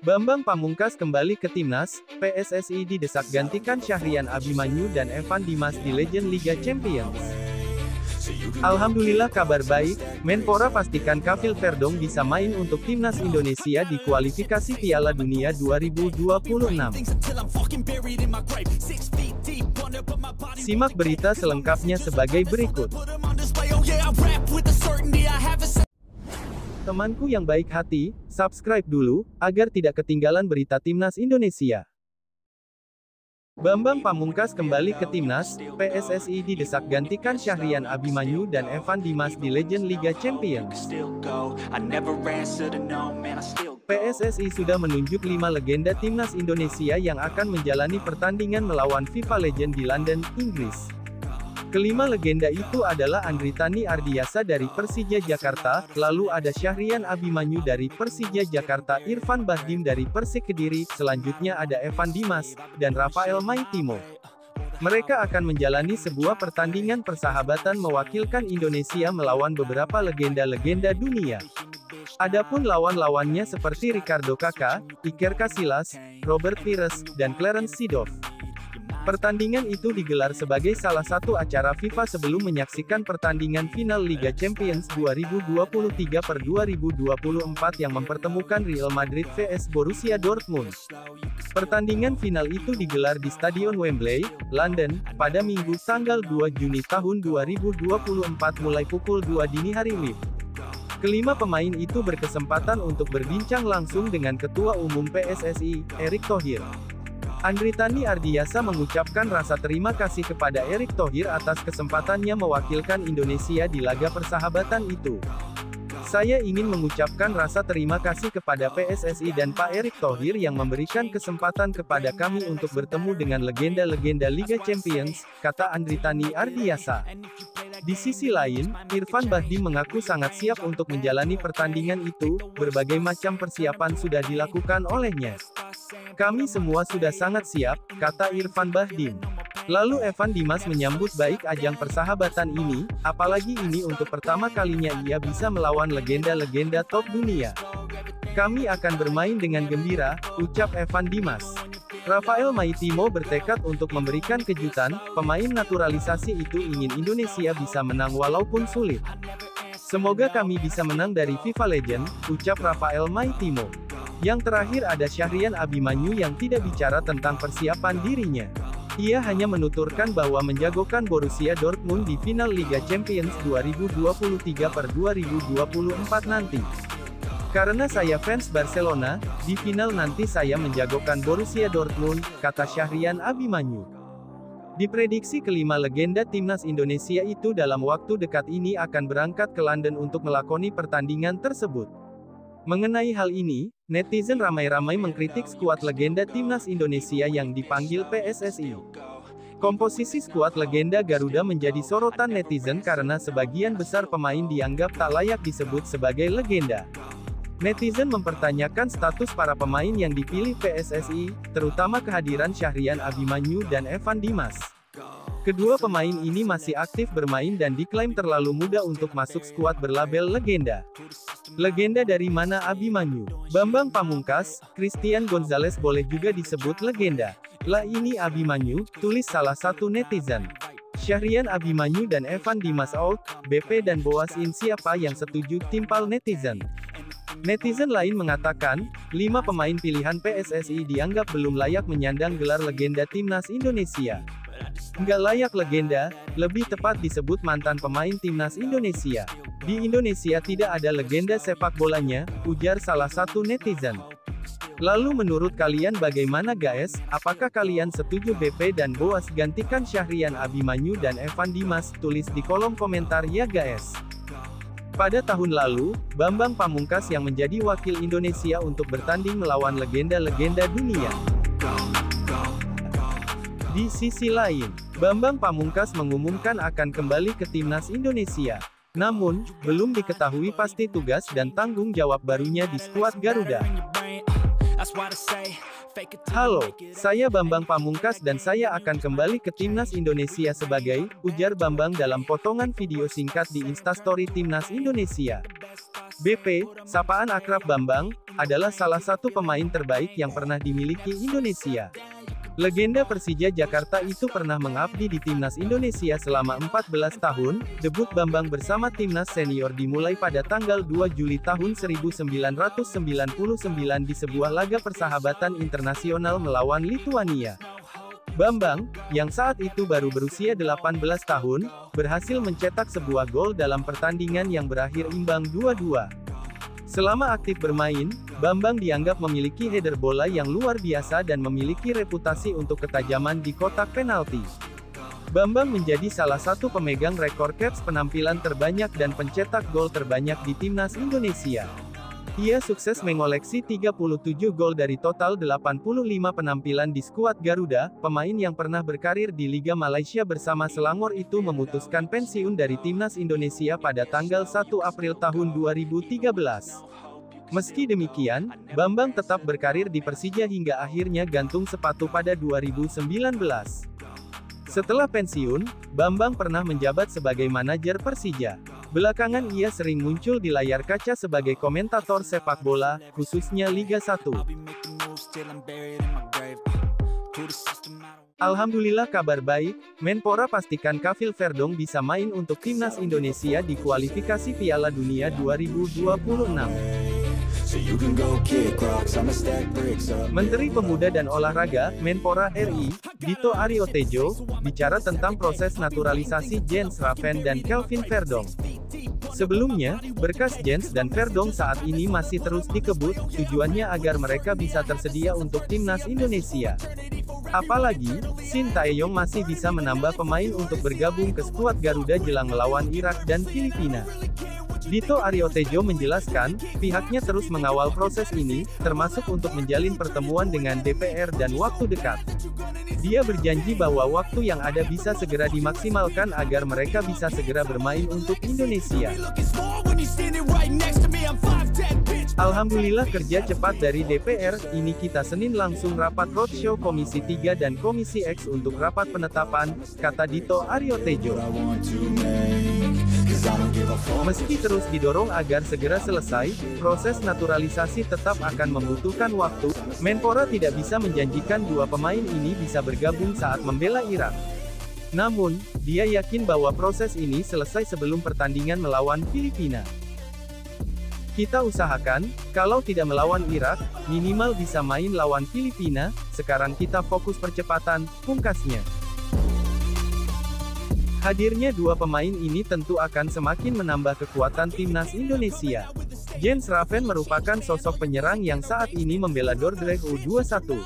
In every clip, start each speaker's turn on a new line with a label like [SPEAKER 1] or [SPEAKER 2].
[SPEAKER 1] Bambang Pamungkas kembali ke timnas, PSSI didesak gantikan Syahrian Abimanyu dan Evan Dimas di Legend Liga Champions. Alhamdulillah kabar baik, Menpora pastikan Kafil Verdong bisa main untuk timnas Indonesia di kualifikasi Piala Dunia 2026. Simak berita selengkapnya sebagai berikut. Temanku yang baik hati, subscribe dulu, agar tidak ketinggalan berita timnas Indonesia. Bambang Pamungkas kembali ke timnas, PSSI didesak gantikan Syahrian Abimanyu dan Evan Dimas di Legend Liga Champions. PSSI sudah menunjuk 5 legenda timnas Indonesia yang akan menjalani pertandingan melawan FIFA Legend di London, Inggris. Kelima legenda itu adalah Andritani Ardiasa dari Persija Jakarta, lalu ada Syahrian Abimanyu dari Persija Jakarta, Irfan Bahdim dari Persik Kediri, selanjutnya ada Evan Dimas, dan Rafael Maitimo. Mereka akan menjalani sebuah pertandingan persahabatan mewakilkan Indonesia melawan beberapa legenda-legenda dunia. Adapun lawan-lawannya seperti Ricardo Kakak, Iker Casillas, Robert Pires, dan Clarence Seedorf. Pertandingan itu digelar sebagai salah satu acara FIFA sebelum menyaksikan pertandingan final Liga Champions 2023/2024 yang mempertemukan Real Madrid vs Borussia Dortmund. Pertandingan final itu digelar di Stadion Wembley, London, pada Minggu tanggal 2 Juni tahun 2024 mulai pukul 2 dini hari WIB. Kelima pemain itu berkesempatan untuk berbincang langsung dengan Ketua Umum PSSI, Erick Thohir. Andritani Ardiasa mengucapkan rasa terima kasih kepada Erick Thohir atas kesempatannya mewakilkan Indonesia di laga persahabatan itu. Saya ingin mengucapkan rasa terima kasih kepada PSSI dan Pak Erick Thohir yang memberikan kesempatan kepada kami untuk bertemu dengan legenda-legenda Liga Champions, kata Andritani Ardiasa. Di sisi lain, Irfan Bahdim mengaku sangat siap untuk menjalani pertandingan itu, berbagai macam persiapan sudah dilakukan olehnya. Kami semua sudah sangat siap, kata Irfan Bahdim. Lalu Evan Dimas menyambut baik ajang persahabatan ini, apalagi ini untuk pertama kalinya ia bisa melawan legenda-legenda top dunia. Kami akan bermain dengan gembira, ucap Evan Dimas. Rafael Maitimo bertekad untuk memberikan kejutan, pemain naturalisasi itu ingin Indonesia bisa menang walaupun sulit. Semoga kami bisa menang dari FIFA Legend, ucap Rafael Maitimo. Yang terakhir ada Syahrian Abimanyu yang tidak bicara tentang persiapan dirinya. Ia hanya menuturkan bahwa menjagokan Borussia Dortmund di final Liga Champions 2023/2024 nanti. Karena saya fans Barcelona, di final nanti saya menjagokan Borussia Dortmund, kata Syahrian Abimanyu. Diprediksi kelima legenda timnas Indonesia itu dalam waktu dekat ini akan berangkat ke London untuk melakoni pertandingan tersebut. Mengenai hal ini, netizen ramai-ramai mengkritik skuad legenda timnas Indonesia yang dipanggil PSSI. Komposisi skuad legenda Garuda menjadi sorotan netizen karena sebagian besar pemain dianggap tak layak disebut sebagai legenda. Netizen mempertanyakan status para pemain yang dipilih PSSI, terutama kehadiran Syahrian Abimanyu dan Evan Dimas. Kedua pemain ini masih aktif bermain dan diklaim terlalu muda untuk masuk skuad berlabel legenda. Legenda dari mana Abimanyu? Bambang Pamungkas, Christian Gonzalez boleh juga disebut legenda. Lah ini Abimanyu, tulis salah satu netizen. Syahrian Abimanyu dan Evan Dimas out, BP dan Boas in siapa yang setuju, timpal netizen. Netizen lain mengatakan, 5 pemain pilihan PSSI dianggap belum layak menyandang gelar legenda timnas Indonesia. Nggak layak legenda, lebih tepat disebut mantan pemain timnas Indonesia. Di Indonesia tidak ada legenda sepak bolanya, ujar salah satu netizen. Lalu menurut kalian bagaimana guys, apakah kalian setuju BP dan Boas gantikan Syahrian Abimanyu dan Evan Dimas? Tulis di kolom komentar ya guys. Pada tahun lalu, Bambang Pamungkas yang menjadi wakil Indonesia untuk bertanding melawan legenda-legenda dunia. Di sisi lain, Bambang Pamungkas mengumumkan akan kembali ke timnas Indonesia. Namun, belum diketahui pasti tugas dan tanggung jawab barunya di skuad Garuda. Halo, saya Bambang Pamungkas dan saya akan kembali ke timnas Indonesia sebagai, ujar Bambang dalam potongan video singkat di Instastory Timnas Indonesia. BP, sapaan akrab Bambang, adalah salah satu pemain terbaik yang pernah dimiliki Indonesia. Legenda Persija Jakarta itu pernah mengabdi di timnas Indonesia selama 14 tahun. Debut Bambang bersama timnas senior dimulai pada tanggal 2 Juli tahun 1999 di sebuah laga persahabatan internasional melawan Lituania. Bambang, yang saat itu baru berusia 18 tahun, berhasil mencetak sebuah gol dalam pertandingan yang berakhir imbang 2-2. Selama aktif bermain, Bambang dianggap memiliki header bola yang luar biasa dan memiliki reputasi untuk ketajaman di kotak penalti. Bambang menjadi salah satu pemegang rekor caps penampilan terbanyak dan pencetak gol terbanyak di timnas Indonesia. Ia sukses mengoleksi 37 gol dari total 85 penampilan di skuad Garuda. Pemain yang pernah berkarir di Liga Malaysia bersama Selangor itu memutuskan pensiun dari timnas Indonesia pada tanggal 1 April tahun 2013. Meski demikian, Bambang tetap berkarir di Persija hingga akhirnya gantung sepatu pada 2019. Setelah pensiun, Bambang pernah menjabat sebagai manajer Persija. Belakangan ia sering muncul di layar kaca sebagai komentator sepak bola, khususnya Liga 1. Alhamdulillah kabar baik, Menpora pastikan Kafil Verdong bisa main untuk timnas Indonesia di kualifikasi Piala Dunia 2026. Menteri Pemuda dan Olahraga, Menpora RI, Dito Aryo Tejo, bicara tentang proses naturalisasi Jens Raven dan Kelvin Verdong. Sebelumnya, berkas Jens dan Verdong saat ini masih terus dikebut, tujuannya agar mereka bisa tersedia untuk timnas Indonesia. Apalagi, Shin Tae-yong masih bisa menambah pemain untuk bergabung ke skuad Garuda jelang melawan Irak dan Filipina. Dito Aryo Tejo menjelaskan, pihaknya terus mengawal proses ini, termasuk untuk menjalin pertemuan dengan DPR dan waktu dekat. Dia berjanji bahwa waktu yang ada bisa segera dimaksimalkan agar mereka bisa segera bermain untuk Indonesia. Alhamdulillah kerja cepat dari DPR, ini kita Senin langsung rapat roadshow Komisi 3 dan Komisi X untuk rapat penetapan, kata Dito Aryo Tejo. Meski terus didorong agar segera selesai, proses naturalisasi tetap akan membutuhkan waktu. Menpora tidak bisa menjanjikan dua pemain ini bisa bergabung saat membela Irak. Namun, dia yakin bahwa proses ini selesai sebelum pertandingan melawan Filipina. Kita usahakan, kalau tidak melawan Irak, minimal bisa main lawan Filipina. Sekarang kita fokus percepatan, pungkasnya. Hadirnya dua pemain ini tentu akan semakin menambah kekuatan timnas Indonesia. Jens Raven merupakan sosok penyerang yang saat ini membela Dordrecht U21.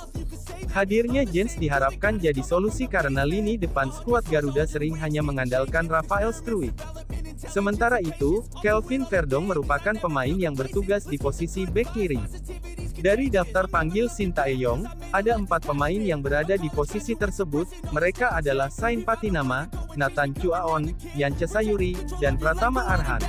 [SPEAKER 1] Hadirnya Jens diharapkan jadi solusi karena lini depan skuad Garuda sering hanya mengandalkan Rafael Struijk. Sementara itu, Kelvin Verdong merupakan pemain yang bertugas di posisi bek kiri. Dari daftar panggil Shin Tae-yong, ada 4 pemain yang berada di posisi tersebut. Mereka adalah Sain Patinama, Nathan Chuaon, Yance Sayuri, dan Pratama Arhan.